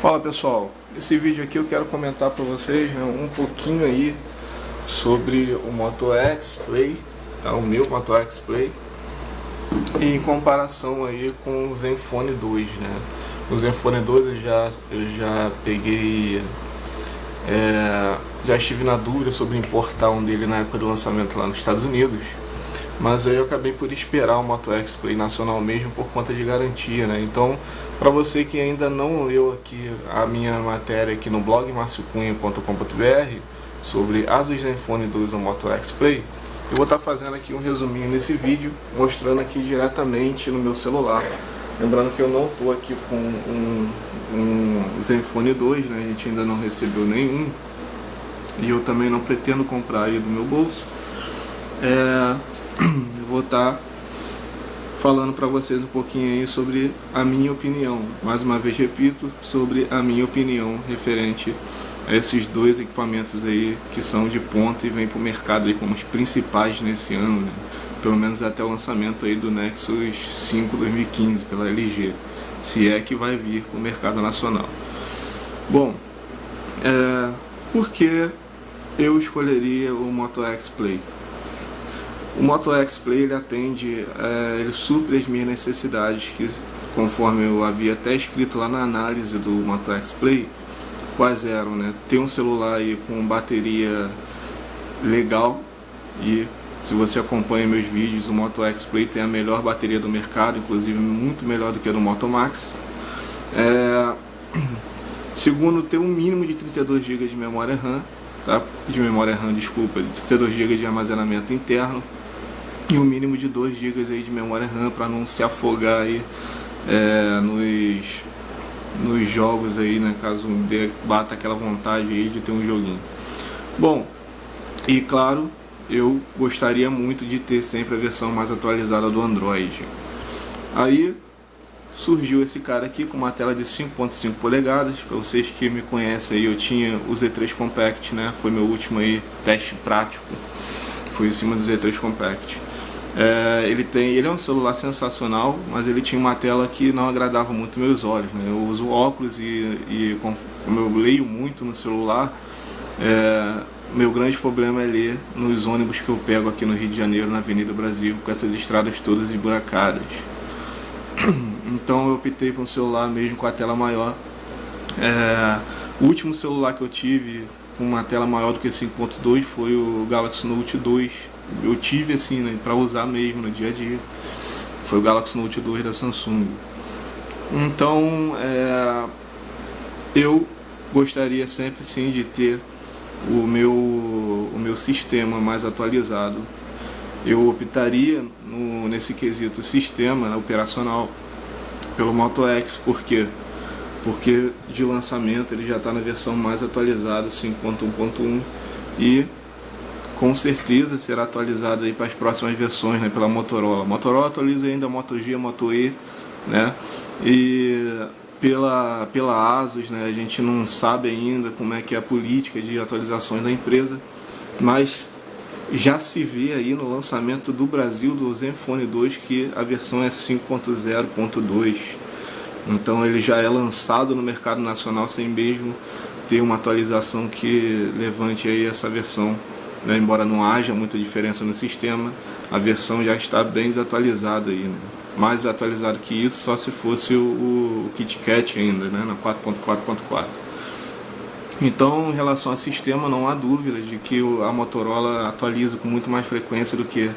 Fala pessoal, esse vídeo aqui eu quero comentar para vocês, né, um pouquinho aí sobre o Moto X Play, tá? O meu Moto X Play, em comparação aí com o Zenfone 2, né? O Zenfone 2 eu já peguei, já estive na dúvida sobre importar um dele na época do lançamento lá nos Estados Unidos, mas aí eu acabei por esperar o Moto X Play nacional mesmo por conta de garantia, né? Então, para você que ainda não leu aqui a minha matéria aqui no blog marciocunha.com.br sobre Asus Zenfone 2 ou Moto X Play, eu vou estar fazendo aqui um resuminho nesse vídeo, mostrando aqui diretamente no meu celular. Lembrando que eu não estou aqui com um Zenfone 2, né? A gente ainda não recebeu nenhum, e eu também não pretendo comprar aí do meu bolso. Eu vou estar falando para vocês um pouquinho aí sobre a minha opinião, mais uma vez repito, sobre a minha opinião referente a esses dois equipamentos aí que são de ponta e vêm para o mercado aí como os principais nesse ano, né? Pelo menos até o lançamento aí do Nexus 5 2015 pela LG, se é que vai vir para o mercado nacional. Bom, por que eu escolheria o Moto X Play? O Moto X Play ele atende, ele supre as minhas necessidades, que conforme eu havia até escrito lá na análise do Moto X Play, quais eram, né? Ter um celular aí com bateria legal, e se você acompanha meus vídeos, o Moto X Play tem a melhor bateria do mercado, inclusive muito melhor do que a do Moto Max. Segundo, ter um mínimo de 32 GB de memória RAM, tá? De 32 GB de armazenamento interno, e um mínimo de 2 GB aí de memória RAM para não se afogar aí nos jogos aí, né, caso bata aquela vontade aí de ter um joguinho. Bom, e claro, eu gostaria muito de ter sempre a versão mais atualizada do Android. Aí surgiu esse cara aqui com uma tela de 5.5 polegadas. Para vocês que me conhecem aí, eu tinha o Z3 Compact, né? Foi meu último aí teste prático, foi em cima do Z3 Compact. Ele é um celular sensacional, mas ele tinha uma tela que não agradava muito meus olhos, né? Eu uso óculos e como eu leio muito no celular, meu grande problema é ler nos ônibus que eu pego aqui no Rio de Janeiro, na Avenida Brasil, com essas estradas todas esburacadas. Então eu optei por um celular mesmo com a tela maior. O último celular que eu tive com uma tela maior do que 5.2 foi o Galaxy Note 2. Eu tive assim, né, para usar mesmo no dia a dia. Foi o Galaxy Note 2 da Samsung. Então eu gostaria sempre sim de ter o meu sistema mais atualizado. Eu optaria nesse quesito sistema operacional pelo Moto X. Por quê? Porque de lançamento ele já está na versão mais atualizada, 5.1.1, e com certeza será atualizado aí para as próximas versões, né, pela Motorola. A Motorola atualiza ainda a Moto G, a Moto E, né? E pela Asus, né, a gente não sabe ainda como é que é a política de atualizações da empresa, mas já se vê aí no lançamento do Brasil do Zenfone 2 que a versão é 5.0.2. Então ele já é lançado no mercado nacional sem mesmo ter uma atualização que levante aí essa versão, né? Embora não haja muita diferença no sistema, a versão já está bem desatualizada aí, né? Mais atualizado que isso só se fosse o KitKat ainda, né? Na 4.4.4. Então, em relação ao sistema, não há dúvida de que a Motorola atualiza com muito mais frequência do que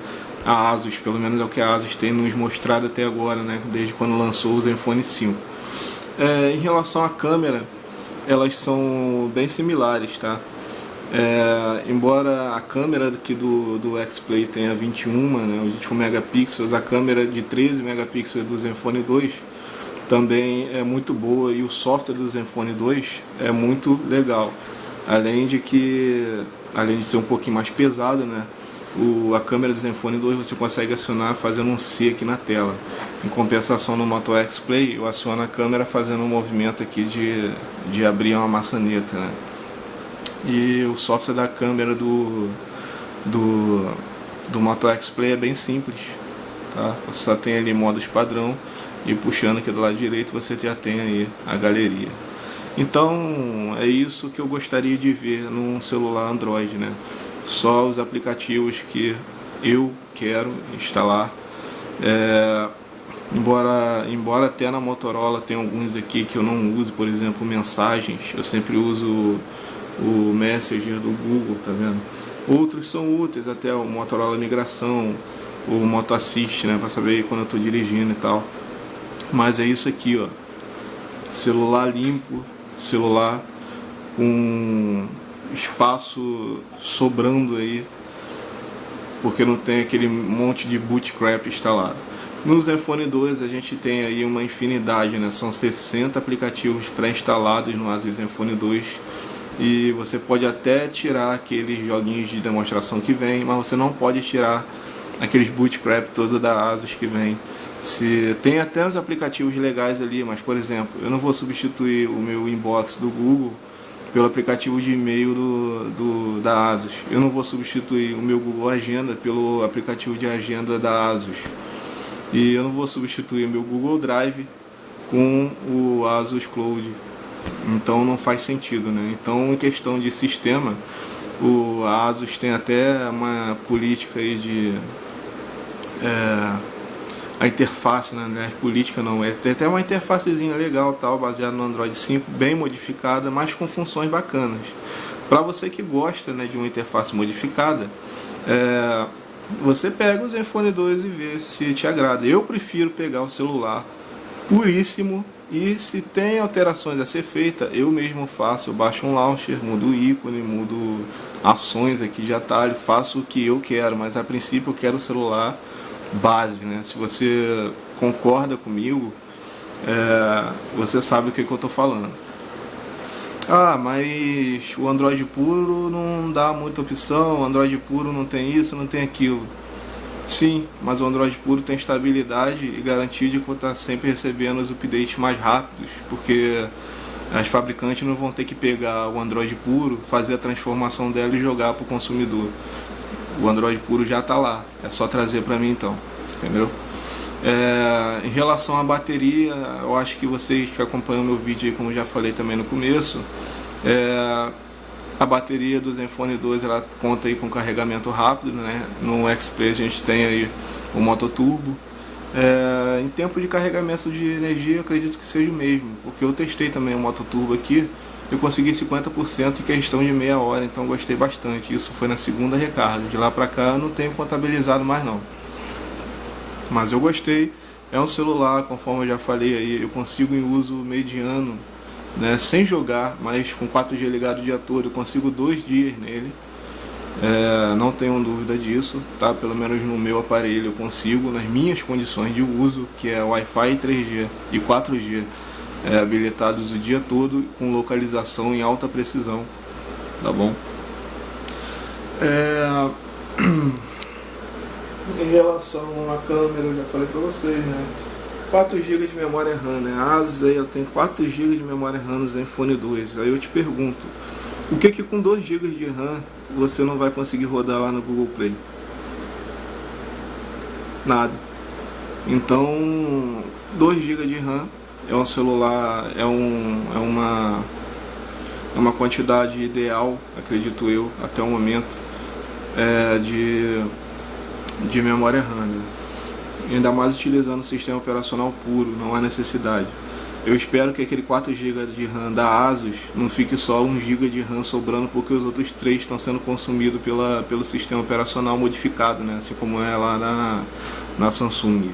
a Asus, pelo menos é o que a Asus tem nos mostrado até agora, né, desde quando lançou o Zenfone 5. Em relação à câmera, elas são bem similares, tá? Embora a câmera aqui do X-Play tenha 21 megapixels, a câmera de 13 megapixels do Zenfone 2 também é muito boa, e o software do Zenfone 2 é muito legal, além de ser um pouquinho mais pesado, né? A câmera do Zenfone 2 você consegue acionar fazendo um C aqui na tela. Em compensação, no Moto X Play eu aciono a câmera fazendo um movimento aqui de abrir uma maçaneta, né? E o software da câmera do Moto X Play é bem simples, tá? Você só tem ali modos padrão, e puxando aqui do lado direito você já tem aí a galeria. Então é isso que eu gostaria de ver num celular Android, né? Só os aplicativos que eu quero instalar. Embora até na Motorola tenha alguns aqui que eu não use, por exemplo, mensagens, eu sempre uso o Messenger do Google, tá vendo? Outros são úteis, até o Motorola Migração, o Moto Assist, né, para saber quando eu tô dirigindo e tal. Mas é isso aqui, ó. Celular limpo, celular com espaço sobrando aí, porque não tem aquele monte de bootcrap instalado. No Zenfone 2 a gente tem aí uma infinidade, né? São 60 aplicativos pré-instalados no Asus Zenfone 2 e você pode até tirar aqueles joguinhos de demonstração que vem, mas você não pode tirar aqueles bootcrap todo da Asus que vem. Se tem até os aplicativos legais ali, mas por exemplo, eu não vou substituir o meu inbox do Google pelo aplicativo de e-mail da Asus. Eu não vou substituir o meu Google Agenda pelo aplicativo de agenda da Asus. E eu não vou substituir o meu Google Drive com o Asus Cloud. Então não faz sentido, né? Então, em questão de sistema, o Asus tem até uma política aí de a interface, né? Não é política não, tem até uma interfacezinha legal, tal, baseada no Android 5, bem modificada, mas com funções bacanas. Para você que gosta, né, de uma interface modificada, você pega o Zenfone 2 e vê se te agrada. Eu prefiro pegar o celular puríssimo e se tem alterações a ser feita, eu mesmo faço. Eu baixo um launcher, mudo o ícone, mudo ações aqui de atalho, faço o que eu quero, mas a princípio eu quero o celular base, né? Se você concorda comigo, você sabe o que eu estou falando. Ah, mas o Android puro não dá muita opção, o Android puro não tem isso, não tem aquilo. Sim, mas o Android puro tem estabilidade e garantia de que eu vou estar sempre recebendo os updates mais rápidos, porque as fabricantes não vão ter que pegar o Android puro, fazer a transformação dela e jogar para o consumidor. O Android puro já está lá, é só trazer para mim então, entendeu? Em relação à bateria, eu acho que vocês que acompanham meu vídeo aí, como já falei também no começo, a bateria do Zenfone 2 ela conta aí com carregamento rápido, né? No X-Play a gente tem aí o Moto Turbo. Em tempo de carregamento de energia eu acredito que seja o mesmo, porque eu testei também o Moto Turbo aqui, eu consegui 50% em questão de meia hora, então gostei bastante. Isso foi na segunda recarga, de lá pra cá eu não tenho contabilizado mais não. Mas eu gostei, é um celular, conforme eu já falei aí, eu consigo em uso mediano, né, sem jogar, mas com 4G ligado o dia todo, eu consigo 2 dias nele, não tenho dúvida disso, tá? Pelo menos no meu aparelho eu consigo, nas minhas condições de uso, que é Wi-Fi 3G e 4G, habilitados o dia todo, com localização em alta precisão, tá bom? Em relação à câmera, eu já falei pra vocês, né? 4 GB de memória RAM, né? A Asus aí, ela tem 4 GB de memória RAM no Zenfone 2. Aí eu te pergunto, o que com 2 GB de RAM você não vai conseguir rodar lá no Google Play? Nada. Então, 2 GB de RAM é um celular, é uma quantidade ideal, acredito eu, até o momento, de memória RAM, né? Ainda mais utilizando o sistema operacional puro, não há necessidade. Eu espero que aquele 4 GB de RAM da Asus não fique só 1 GB de RAM sobrando, porque os outros 3 estão sendo consumidos pelo sistema operacional modificado, né? Assim como é lá na Samsung.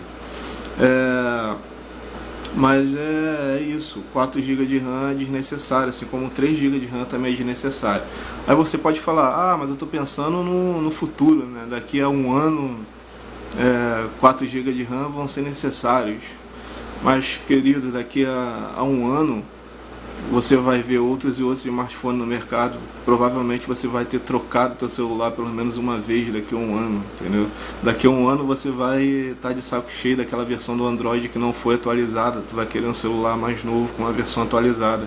Mas é isso, 4 GB de RAM é desnecessário, assim como 3 GB de RAM também é desnecessário. Aí você pode falar, mas eu estou pensando no futuro, né? Daqui a um ano 4 GB de RAM vão ser necessários. Mas, querido, daqui a um ano você vai ver outros e outros smartphones no mercado. Provavelmente você vai ter trocado seu celular pelo menos uma vez daqui a um ano, entendeu? Daqui a um ano você vai estar de saco cheio daquela versão do Android que não foi atualizada. Tu vai querer um celular mais novo com uma versão atualizada,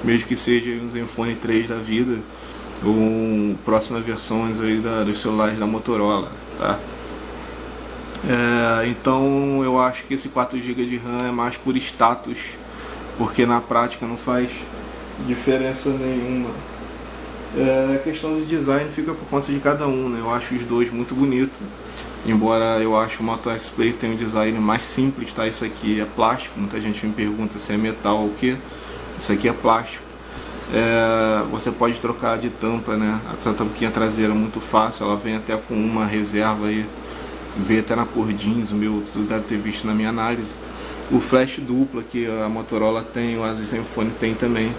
mesmo que seja um Zenfone 3 da vida ou próximas versões aí dos celulares da Motorola, tá? Então eu acho que esse 4 GB de RAM é mais por status, porque na prática não faz diferença nenhuma. A questão de design fica por conta de cada um, né? Eu acho os dois muito bonitos, embora eu acho o Moto X Play tem um design mais simples, tá? Isso aqui é plástico, muita gente me pergunta se é metal ou o que. Isso aqui é plástico. Você pode trocar de tampa, né? Essa tampinha traseira é muito fácil, ela vem até com uma reserva aí, veio até na cor jeans, o meu tu deve ter visto na minha análise. O flash dupla que a Motorola tem, o Asus Zenfone tem também.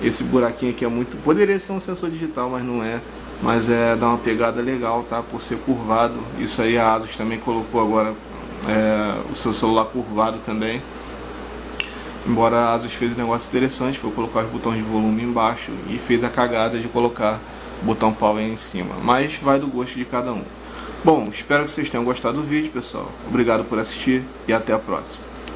Esse buraquinho aqui é muito... Poderia ser um sensor digital, mas não é. Mas dá uma pegada legal, tá? Por ser curvado. Isso aí a Asus também colocou agora o seu celular curvado também. Embora a Asus fez um negócio interessante, foi colocar os botões de volume embaixo e fez a cagada de colocar o botão power em cima. Mas vai do gosto de cada um. Bom, espero que vocês tenham gostado do vídeo, pessoal. Obrigado por assistir e até a próxima.